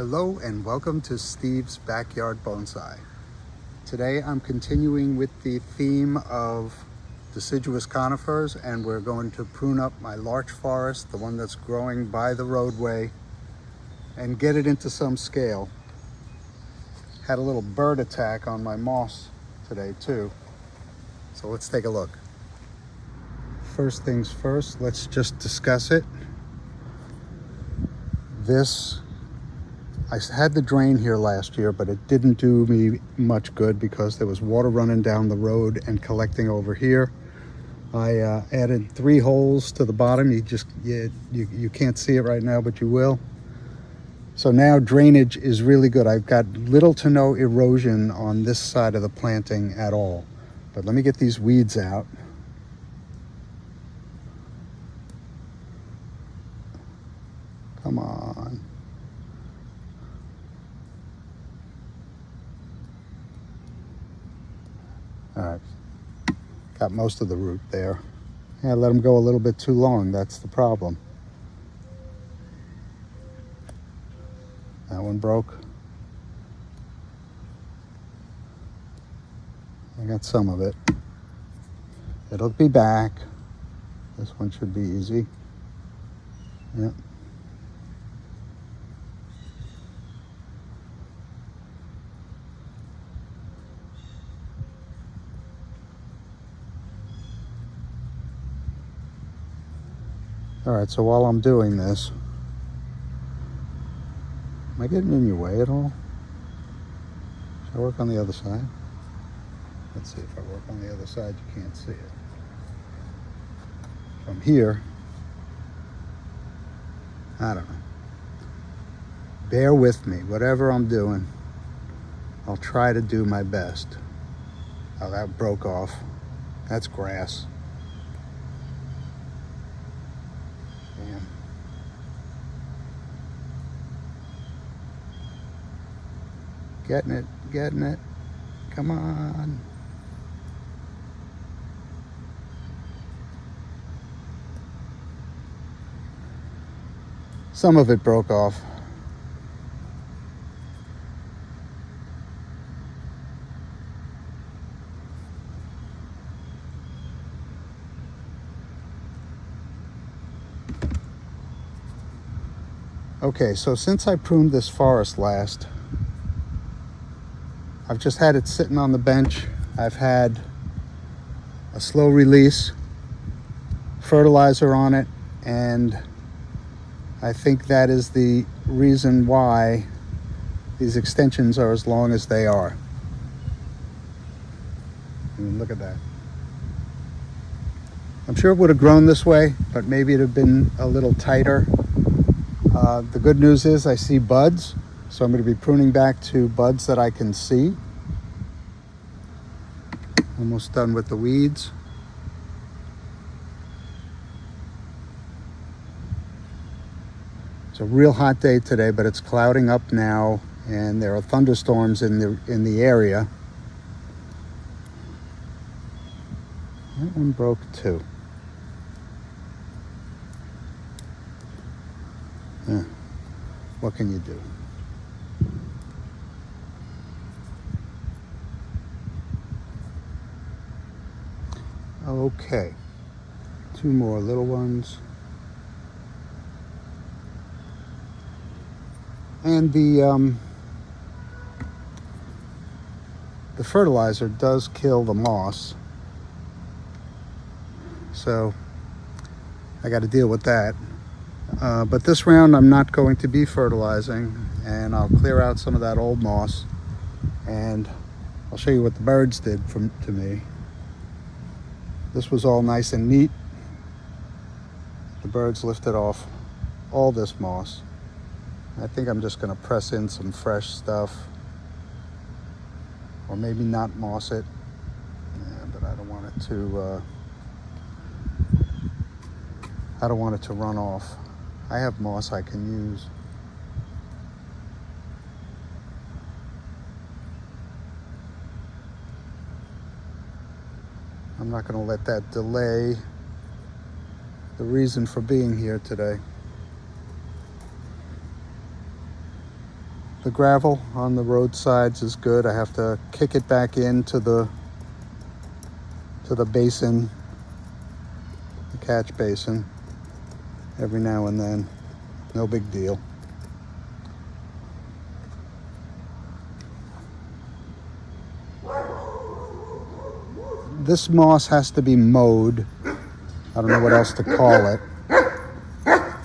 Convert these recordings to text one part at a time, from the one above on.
Hello and welcome to Steve's Backyard Bonsai. Today I'm continuing with the theme of deciduous conifers, and we're going to prune up my larch forest, the one that's growing by the roadway, and get it into some scale. Had a little bird attack on my moss today too, so let's take a look. First things first, let's just discuss it. I had the drain here last year, but it didn't do me much good because there was water running down the road and collecting over here. I added 3 holes to the bottom. You can't see it right now, but you will. So now drainage is really good. I've got little to no erosion on this side of the planting at all. But let me get these weeds out. Come on. All right, got most of the root there. Yeah, I let them go a little bit too long. That's the problem. That one broke. I got some of it. It'll be back. This one should be easy. Yep. All right, so while I'm doing this, am I getting in your way at all? Should I work on the other side? Let's see, if I work on the other side, you can't see it. From here, I don't know. Bear with me, whatever I'm doing, I'll try to do my best. Oh, that broke off. That's grass. Damn. Getting it. Come on. Some of it broke off. Okay, so since I pruned this forest last, I've just had it sitting on the bench. I've had a slow release fertilizer on it, and I think that is the reason why these extensions are as long as they are. I mean, look at that. I'm sure it would have grown this way, but maybe it'd have been a little tighter. The good news is I see buds, so I'm going to be pruning back to buds that I can see. Almost done with the weeds. It's a real hot day today, but it's clouding up now, and there are thunderstorms in the area. That one broke too. Yeah. What can you do? Okay, 2 more little ones. And the fertilizer does kill the moss, so I got to deal with that. But this round I'm not going to be fertilizing, and I'll clear out some of that old moss, and I'll show you what the birds did to me. This was all nice and neat. The birds lifted off all this moss. I think I'm just going to press in some fresh stuff, or maybe not moss it, but I don't want it to run off. I have moss I can use. I'm not going to let that delay the reason for being here today. The gravel on the roadsides is good. I have to kick it back into the basin, the catch basin, every now and then. No big deal. This moss has to be mowed. I don't know what else to call it.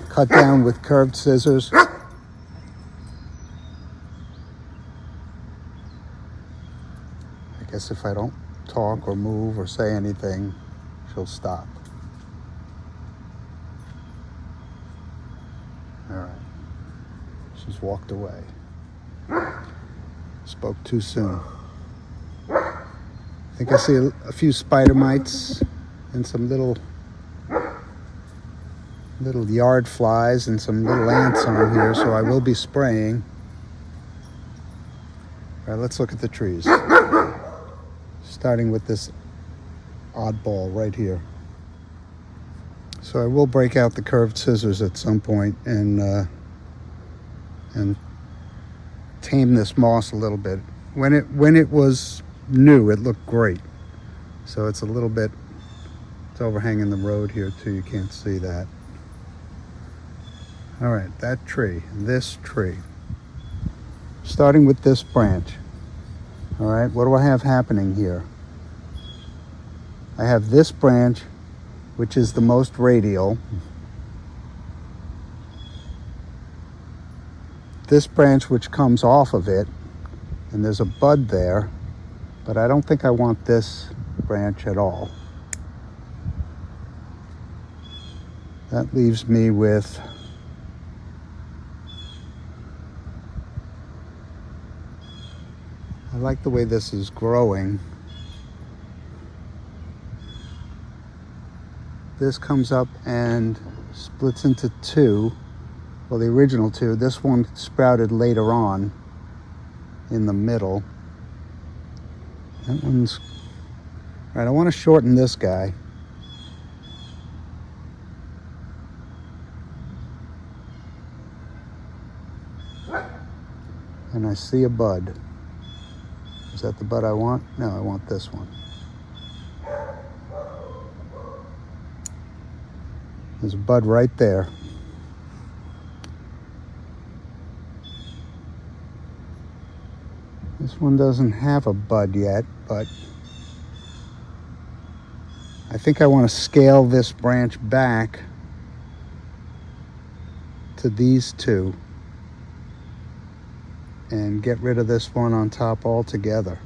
Cut down with curved scissors. I guess if I don't talk or move or say anything, she'll stop. All right. She's walked away. Spoke too soon. I think I see a few spider mites and some little yard flies and some little ants on here, so I will be spraying. All right, let's look at the trees. Starting with this oddball right here. So I will break out the curved scissors at some point and tame this moss a little bit. When it was new, it looked great. So it's a little bit, it's overhanging the road here too, you can't see that. All right, that tree, this tree. Starting with this branch. All right, what do I have happening here? I have this branch, which is the most radial. This branch which comes off of it, and there's a bud there, but I don't think I want this branch at all. That leaves me with I like the way this is growing. This comes up and splits into two. Well, the original two. This one sprouted later on in the middle. That one's... All right, I want to shorten this guy. And I see a bud. Is that the bud I want? No, I want this one. There's a bud right there. This one doesn't have a bud yet, but I think I want to scale this branch back to these two and get rid of this one on top altogether.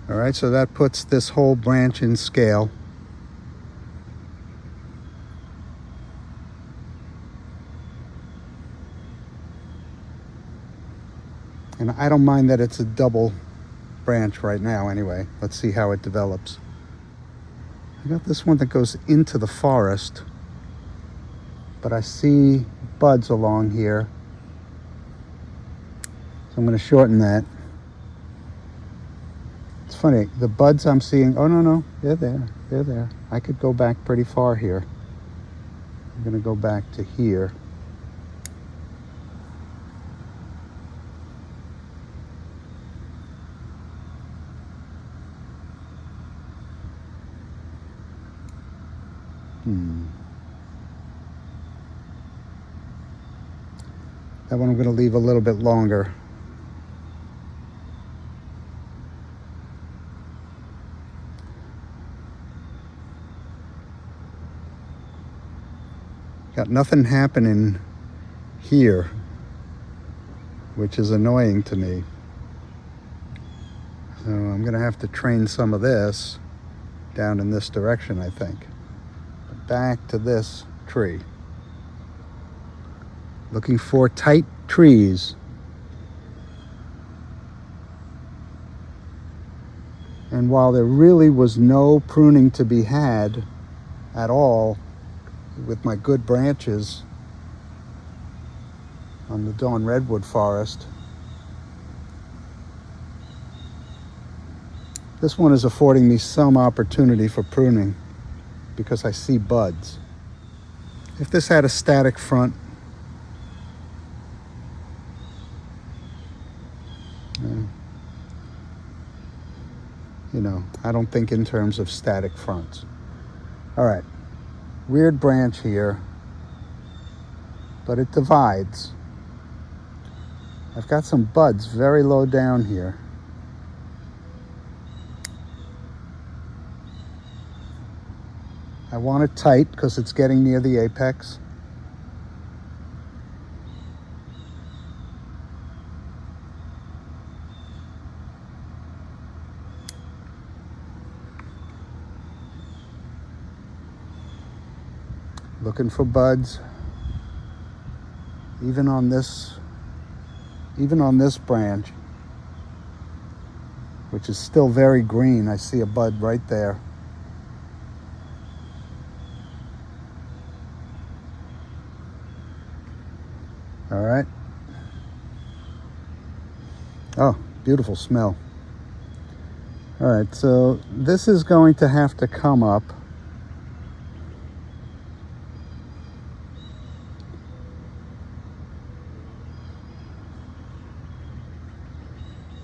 All right, so that puts this whole branch in scale. And I don't mind that it's a double branch right now anyway. Let's see how it develops. I got this one that goes into the forest, but I see buds along here. So I'm going to shorten that. It's funny, the buds I'm seeing, oh no, they're there. I could go back pretty far here. I'm going to go back to here. That one I'm going to leave a little bit longer. Got nothing happening here, which is annoying to me. So I'm going to have to train some of this down in this direction, I think. Back to this tree. Looking for tight trees. And while there really was no pruning to be had at all with my good branches on the Dawn Redwood forest, This one is affording me some opportunity for pruning because I see buds. If this had a static front, you know, I don't think in terms of static fronts. All right, weird branch here, but it divides. I've got some buds very low down here. I want it tight because it's getting near the apex. Looking for buds. Even on this branch, which is still very green, I see a bud right there. All right. Oh, beautiful smell. All right, so this is going to have to come up.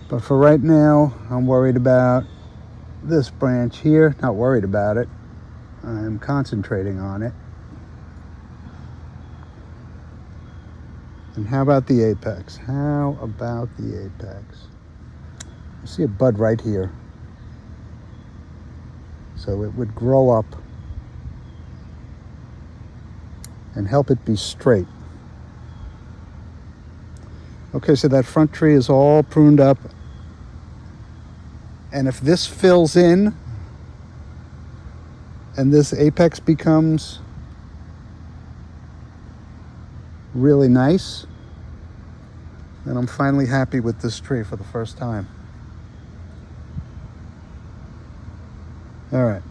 But for right now, I'm worried about this branch here. Not worried about it. I'm concentrating on it. And how about the apex? How about the apex? I see a bud right here. So it would grow up and help it be straight. Okay, so that front tree is all pruned up. And if this fills in and this apex becomes really nice, then I'm finally happy with this tree for the first time. All right,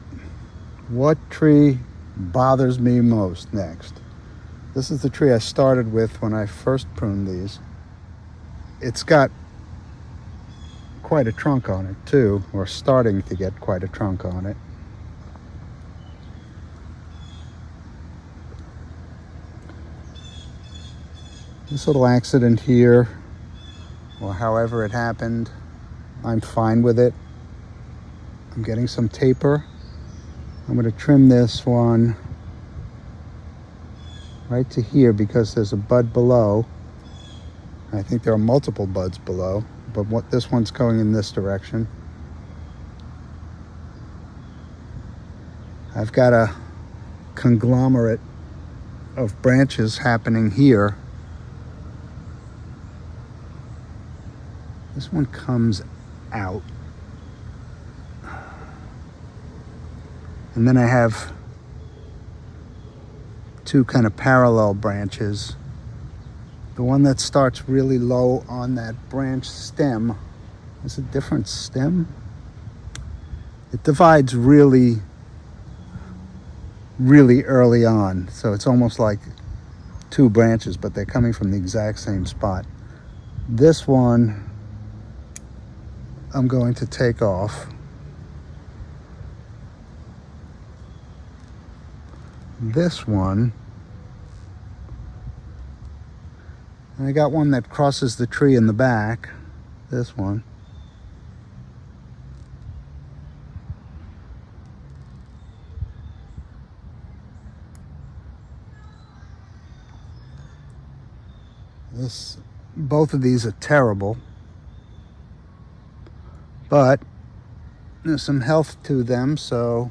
what tree bothers me most next? This is the tree I started with when I first pruned these. It's got quite a trunk on it too, or starting to get quite a trunk on it. This little accident here, or however it happened, I'm fine with it. I'm getting some taper. I'm going to trim this one right to here because there's a bud below. I think there are multiple buds below, but this one's going in this direction. I've got a conglomerate of branches happening here. This one comes out. And then I have two kind of parallel branches. The one that starts really low on that branch stem is a different stem. It divides really, really early on. So it's almost like two branches, but they're coming from the exact same spot. This one I'm going to take off. This one, and I got one that crosses the tree in the back. This one. Both of these are terrible, but there's some health to them, so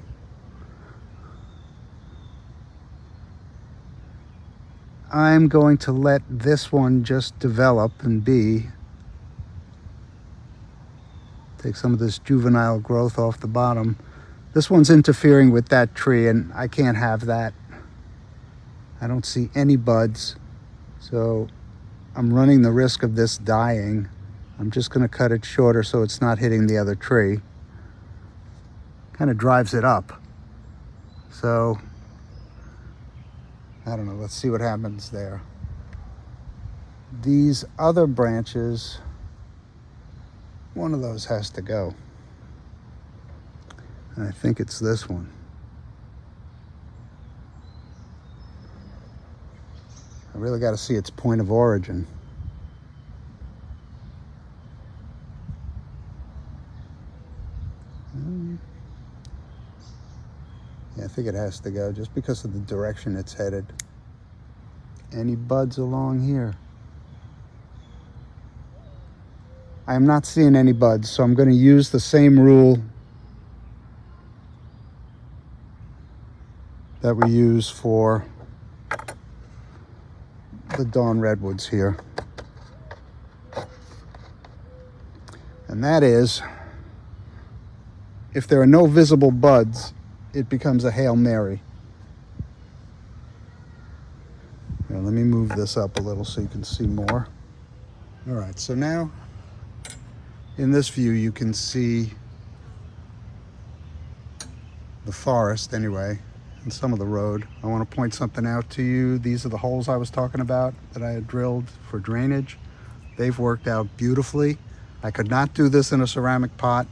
I'm going to let this one just develop and take some of this juvenile growth off the bottom. This one's interfering with that tree, and I can't have that. I don't see any buds, so I'm running the risk of this dying. I'm just going to cut it shorter so it's not hitting the other tree. Kind of drives it up. So I don't know, let's see what happens there. These other branches, one of those has to go. And I think it's this one. I really got to see its point of origin. Yeah, I think it has to go just because of the direction it's headed. Any buds along here? I am not seeing any buds, so I'm going to use the same rule that we use for the dawn redwoods here. And that is, if there are no visible buds, it becomes a Hail Mary. Now, let me move this up a little so you can see more. All right, so now in this view you can see the forest anyway, and some of the road. I want to point something out to you. These are the holes I was talking about that I had drilled for drainage. They've worked out beautifully. I could not do this in a ceramic pot.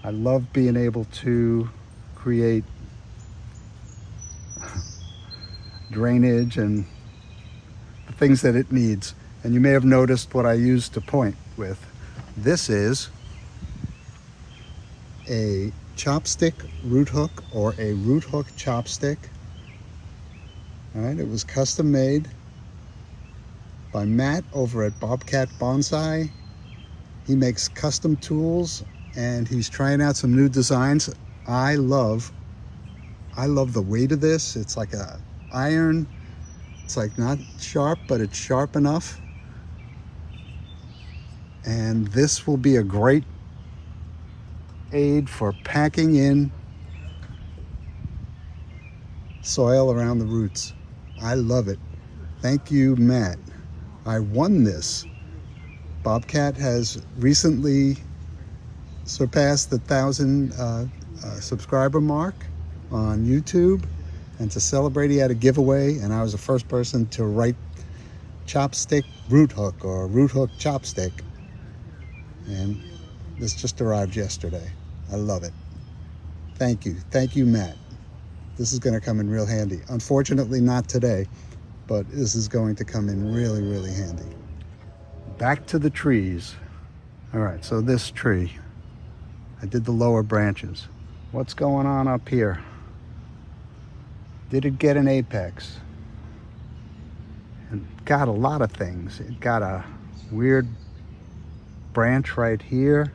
I love being able to create drainage and the things that it needs. And you may have noticed what I used to point with. This is a chopstick root hook, or a root hook chopstick. All right, it was custom made by Matt over at Bobcat Bonsai. He makes custom tools and he's trying out some new designs. I love the weight of this. It's like a iron. It's like not sharp, but it's sharp enough. And this will be a great aid for packing in soil around the roots. I love it. Thank you, Matt. I won this. Bobcat has recently surpassed the 1,000 subscriber mark on YouTube, and to celebrate he had a giveaway, and I was the first person to write chopstick root hook, or root hook chopstick, and this just arrived yesterday. I love it. Thank you, Matt. This is going to come in real handy. Unfortunately not today, but this is going to come in really, really handy. Back to the trees. All right, so this tree, I did the lower branches. What's going on up here? Did it get an apex? It got a lot of things. It got a weird branch right here.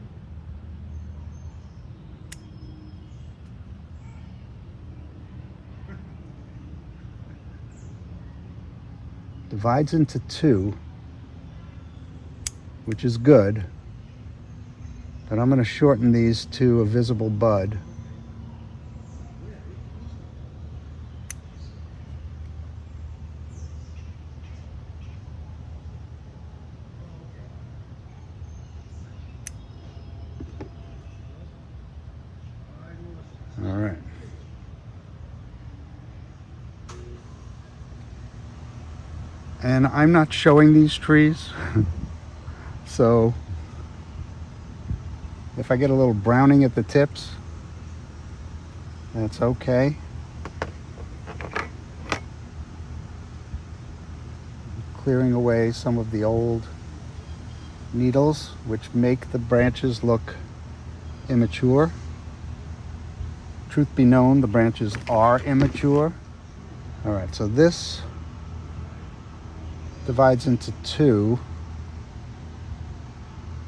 Divides into two, which is good, but I'm going to shorten these to a visible bud. All right. And I'm not showing these trees, so if I get a little browning at the tips, that's okay. Clearing away some of the old needles, which make the branches look immature. Truth be known, the branches are immature. All right, so this divides into two,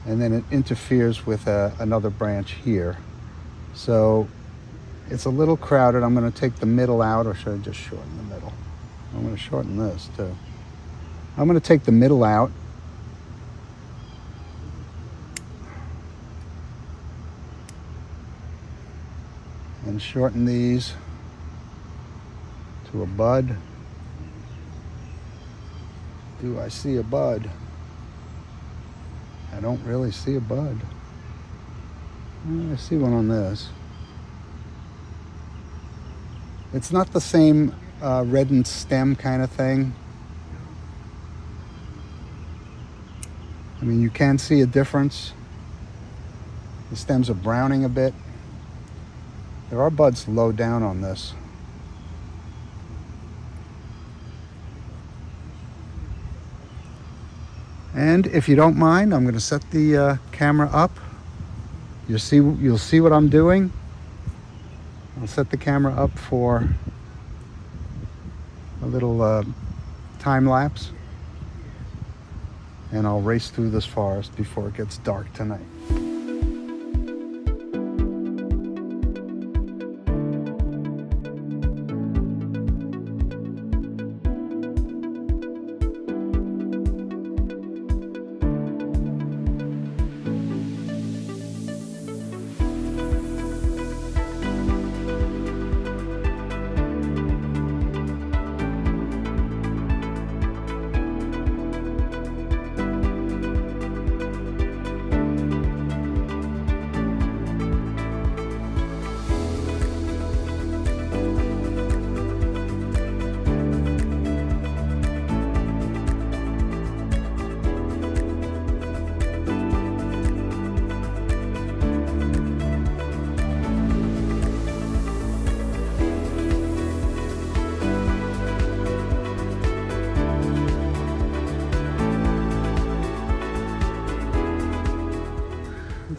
and then it interferes with another branch here. So it's a little crowded. I'm going to take the middle out, or should I just shorten the middle? I'm going to shorten this too. I'm going to take the middle out. And shorten these to a bud. Do I see a bud? I don't really see a bud. I see one on this. It's not the same reddened stem kind of thing. I mean, you can see a difference. The stems are browning a bit. There are buds low down on this. And if you don't mind, I'm going to set the camera up. You'll see what I'm doing. I'll set the camera up for a little time lapse, and I'll race through this forest before it gets dark tonight.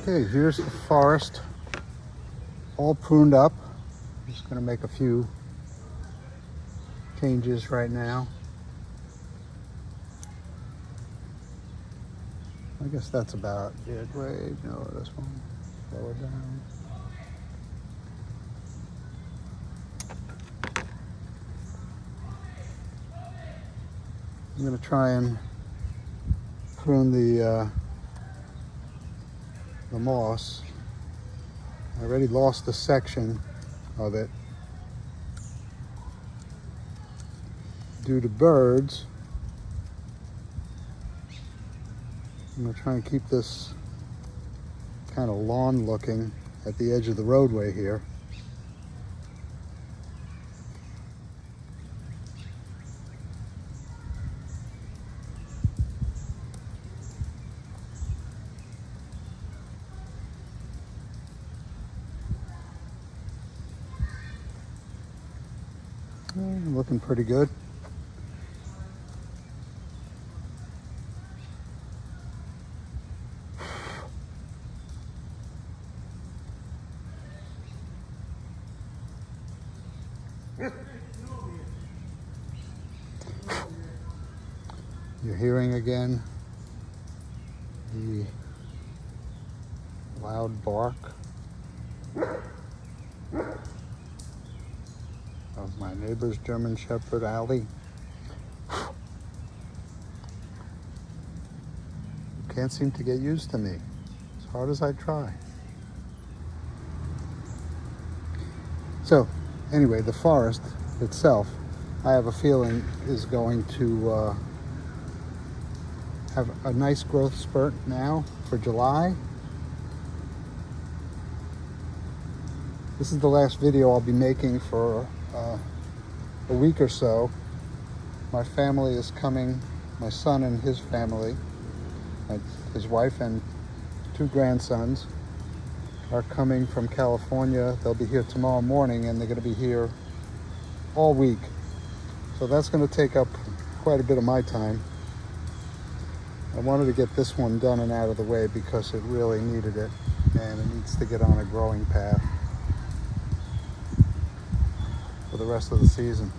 Okay, here's the forest all pruned up. I'm just going to make a few changes right now. I guess that's about it. Wait, no, this one, lower down. I'm going to try and prune the moss. I already lost a section of it due to birds. I'm going to try and keep this kind of lawn looking at the edge of the roadway here. Looking pretty good. You're hearing again the loud bark of my neighbor's German Shepherd, Allie. You can't seem to get used to me, as hard as I try. So, anyway, the forest itself, I have a feeling, is going to have a nice growth spurt now for July. This is the last video I'll be making for a week or so. My family is coming, my son and his family, his wife and 2 grandsons are coming from California. They'll be here tomorrow morning and they're going to be here all week. So that's going to take up quite a bit of my time. I wanted to get this one done and out of the way because it really needed it, and it needs to get on a growing path for the rest of the season.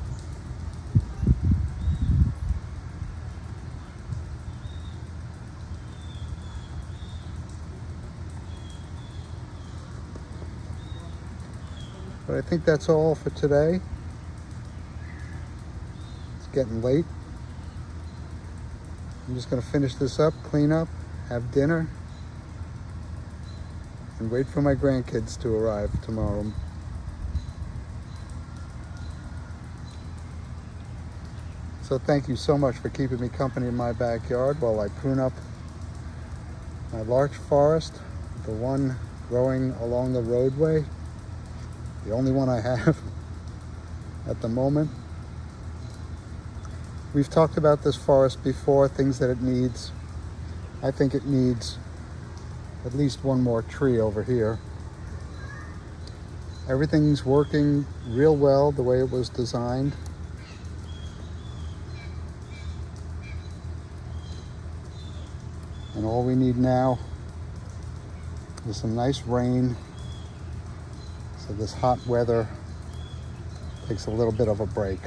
But I think that's all for today. It's getting late. I'm just going to finish this up, clean up, have dinner, and wait for my grandkids to arrive tomorrow. So thank you so much for keeping me company in my backyard while I prune up my larch forest, the one growing along the roadway, the only one I have at the moment. We've talked about this forest before, things that it needs. I think it needs at least one more tree over here. Everything's working real well the way it was designed. And all we need now is some nice rain, so this hot weather takes a little bit of a break.